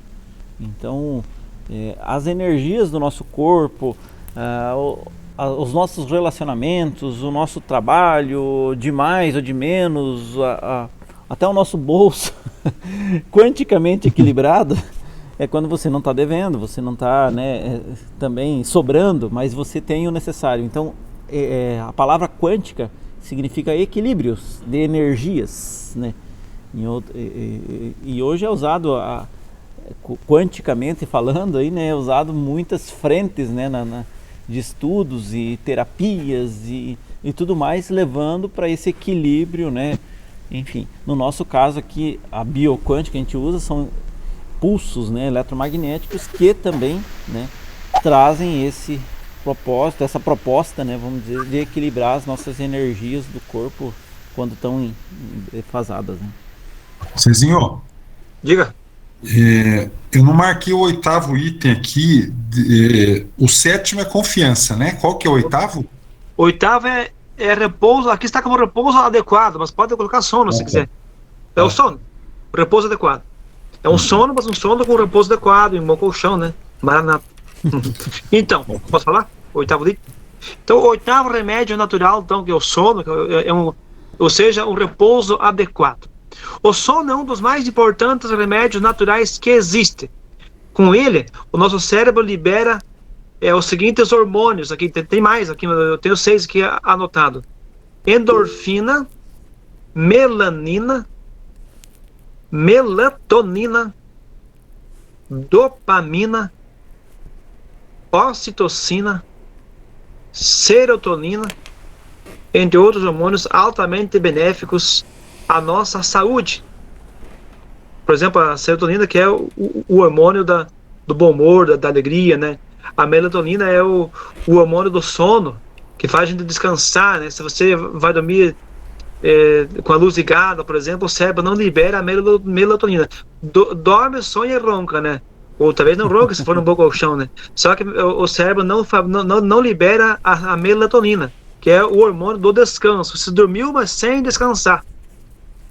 Então, as energias do nosso corpo, os nossos relacionamentos, o nosso trabalho, de mais ou de menos, até o nosso bolso, quanticamente equilibrado, é quando você não está devendo, você não está, né, também sobrando, mas você tem o necessário. Então, a palavra quântica significa equilíbrios de energias, né? E hoje é usado, quanticamente falando, aí, né, é usado muitas frentes, né, de estudos e terapias e tudo mais, levando para esse equilíbrio, né? Enfim, no nosso caso aqui, a bioquântica que a gente usa são pulsos, né, eletromagnéticos que também, né, trazem esse propósito, essa proposta, né, vamos dizer, de equilibrar as nossas energias do corpo quando estão defasadas, né? Cezinho, Diga. Eu não marquei o 8º item aqui. O 7º é confiança, né? Qual que é o 8º? O 8º é repouso. Aqui está como repouso adequado, mas pode colocar sono se quiser. É o sono. Repouso adequado. É um sono, mas um sono com repouso adequado, em um bom colchão, né? Maranata. Então, posso falar? O 8º item? Então, o 8º remédio natural, então, que é o sono, ou seja, um repouso adequado. O sono é um dos mais importantes remédios naturais que existe. Com ele, o nosso cérebro libera os seguintes hormônios. Aqui tem mais, aqui eu tenho 6 aqui anotado: endorfina, melanina, melatonina, dopamina, ocitocina, serotonina, entre outros hormônios altamente benéficos à nossa saúde. Por exemplo, a serotonina, que é o hormônio do bom humor, da alegria, né? A melatonina é o hormônio do sono, que faz a gente descansar, né? Se você vai dormir com a luz ligada, por exemplo, o cérebro não libera a melatonina. Dorme, sonha e ronca, né? Ou talvez não ronca se for um bom colchão, né? Só que o cérebro não libera a melatonina, que é o hormônio do descanso. Você dormiu, mas sem descansar.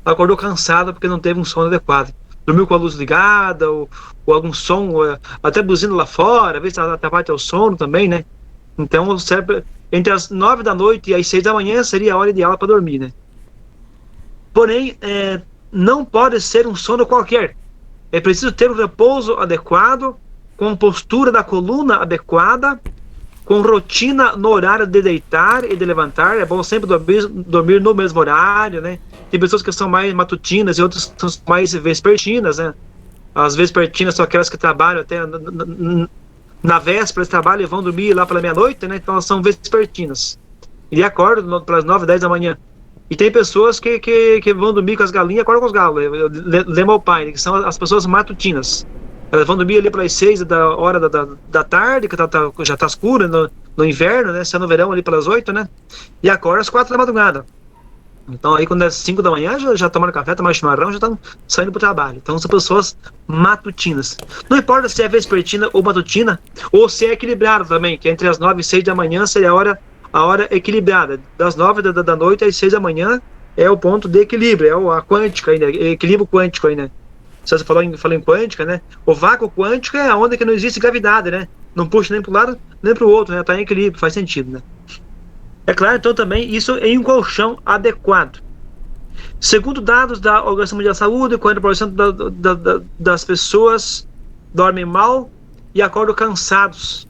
Acordou cansado porque não teve um sono adequado. Dormiu com a luz ligada, ou algum som, até buzina lá fora, às vezes atrapalha o sono também, né? Então o cérebro, entre as 9 da noite e as 6 da manhã seria a hora ideal para dormir, né? Porém, não pode ser um sono qualquer. É preciso ter um repouso adequado, com postura da coluna adequada, com rotina no horário de deitar e de levantar. É bom sempre dormir no mesmo horário, né? Tem pessoas que são mais matutinas e outras são mais vespertinas, né? As vespertinas são aquelas que trabalham até na véspera de trabalho e vão dormir lá pela meia-noite, né? Então elas são vespertinas. E acordam pelas 9, 10 da manhã. E tem pessoas que vão dormir com as galinhas e acordam com os galos. Lembra o pai, né? Que são as pessoas matutinas. Elas vão dormir ali pelas 6 da hora da tarde, que já está escuro no inverno, né? Se é no verão ali pelas 8, né? E acorda às 4 da madrugada. Então aí quando é 5 da manhã já tomaram café, tomaram chimarrão, já estão saindo para o trabalho. Então são pessoas matutinas. Não importa se é vespertina ou matutina, ou se é equilibrado também, que entre as 9 e 6 da manhã seria a hora equilibrada. Das 9 da noite às 6 da manhã é o ponto de equilíbrio, é a quântica aí, né? Equilíbrio quântico aí, né? Você falou em quântica, né? O vácuo quântico é onde que não existe gravidade, né? Não puxa nem para um lado nem para o outro, né? Está em equilíbrio, faz sentido, né? É claro, então, também isso em um colchão adequado. Segundo dados da Organização Mundial da Saúde, 40% das pessoas dormem mal e acordam cansados.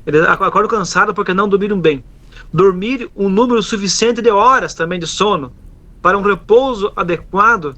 Eles acordam cansados porque não dormiram bem. Dormir um número suficiente de horas também de sono para um repouso adequado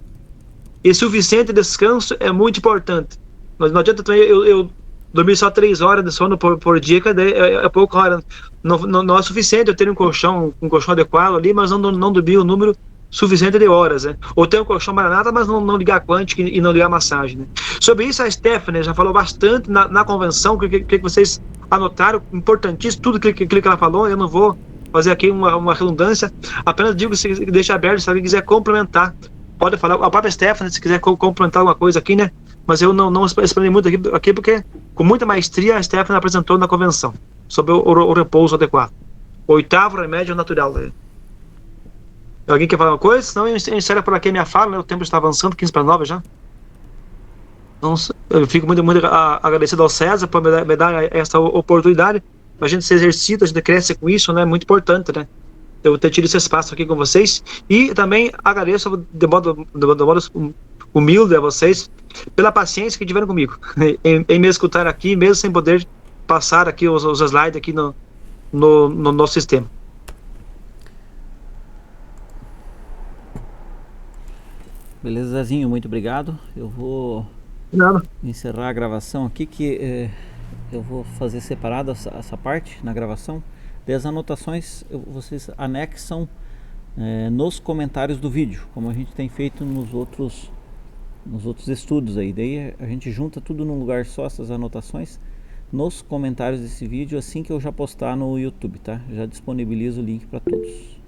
e suficiente descanso é muito importante. Mas não adianta também eu dormir só 3 horas de sono por dia, que é pouca hora. Não é suficiente eu ter um colchão adequado ali, mas não dormir o número suficiente de horas, né? Ou ter um colchão maranata, mas não ligar a quântica e não ligar a massagem, né? Sobre isso a Stephanie já falou bastante na convenção, que vocês anotaram, importantíssimo, tudo que ela falou. Eu não vou fazer aqui uma redundância, apenas digo que deixa aberto, se alguém quiser complementar, pode falar. A própria Stephanie, se quiser complementar alguma coisa aqui, né? mas eu não explainei muito aqui porque, com muita maestria, a Stephanie apresentou na convenção sobre o repouso adequado. O 8º remédio natural. Alguém quer falar uma coisa? Senão eu encerro por aqui a minha fala, né? O tempo está avançando, 15 para 9 já. Então, eu fico muito agradecido ao César por me dar essa oportunidade. A gente se exercita, a gente cresce com isso, né? Muito importante, né? Eu ter tido esse espaço aqui com vocês. E também agradeço de modo humilde a vocês pela paciência que tiveram comigo em me escutar aqui, mesmo sem poder passar aqui os slides aqui no nosso sistema. Beleza, Zezinho, muito obrigado. Eu vou encerrar a gravação aqui, que eu vou fazer separado essa parte na gravação. Daí as anotações vocês anexam nos comentários do vídeo, como a gente tem feito nos outros estudos aí. Daí a gente junta tudo num lugar só, essas anotações, nos comentários desse vídeo, assim que eu já postar no YouTube, tá? Já disponibilizo o link para todos.